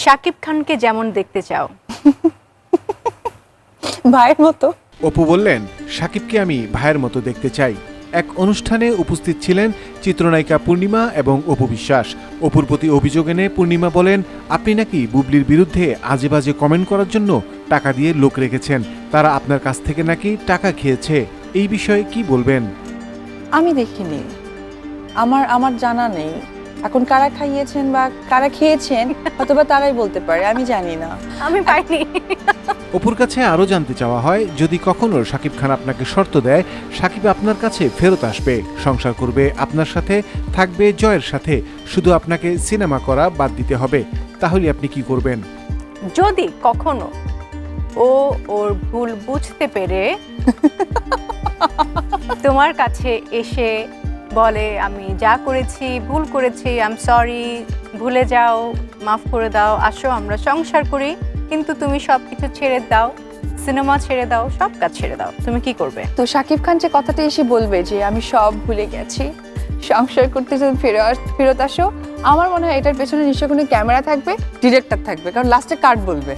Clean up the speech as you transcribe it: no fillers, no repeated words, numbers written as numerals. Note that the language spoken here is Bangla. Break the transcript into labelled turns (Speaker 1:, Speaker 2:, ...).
Speaker 1: শাকিব খানকে যেমন দেখতে চাও?
Speaker 2: ভাইয়ের মতো।
Speaker 3: অপু বললেন, শাকিবকে আমি ভাইয়ের মতো দেখতে চাই। এক অনুষ্ঠানে উপস্থিত ছিলেন চিত্রনায়িকা পূর্ণিমা এবং অপু বিশ্বাস। অপুর প্রতি অভিযোগ এনে পূর্ণিমা বলেন, আপনি নাকি বুবলির বিরুদ্ধে আজে বাজে কমেন্ট করার জন্য টাকা দিয়ে লোক রেখেছেন, তারা আপনার কাছ থেকে নাকি টাকা খেয়েছে। এই বিষয়ে কি বলবেন?
Speaker 2: আমি দেখিনি, আমার জানা নেই। এখন কারা খাইয়েছেন বা কারা খেয়েছেন অথবা তারাই বলতে পারে, আমি জানি না।
Speaker 1: আমি পাইনি।
Speaker 3: অপুর কাছে আরও জানতে চাওয়া হয়, যদি কখনো শাকিব খান আপনাকে শর্ত দেয় শাকিব আপনার কাছে ফেরত আসবে, সংসার করবে আপনার সাথে, থাকবে জয়ের সাথে, শুধু আপনাকে সিনেমা করা বাদ দিতে হবে, তাহলে আপনি কি করবেন?
Speaker 1: যদি কখনো ও ওর ভুল বুঝতে পেরে তোমার কাছে এসে বলে, আমি যা করেছি ভুল করেছি, আই এম সরি, ভুলে যাও, মাফ করে দাও, আসো আমরা সংসার করি, কিন্তু তুমি সবকিছু ছেড়ে দাও, সিনেমা ছেড়ে দাও, সব কাজ ছেড়ে দাও, তুমি কি করবে?
Speaker 2: তো শাকিব খান যে কথাটা এসে বলবে যে আমি সব ভুলে গেছি, সংসার করতে যদি ফেরত আসো, আমার মনে হয় এটার পেছনে নিশ্চয় কোনো ক্যামেরা থাকবে, ডিরেক্টর থাকবে, কারণ লাস্টে কাট বলবে।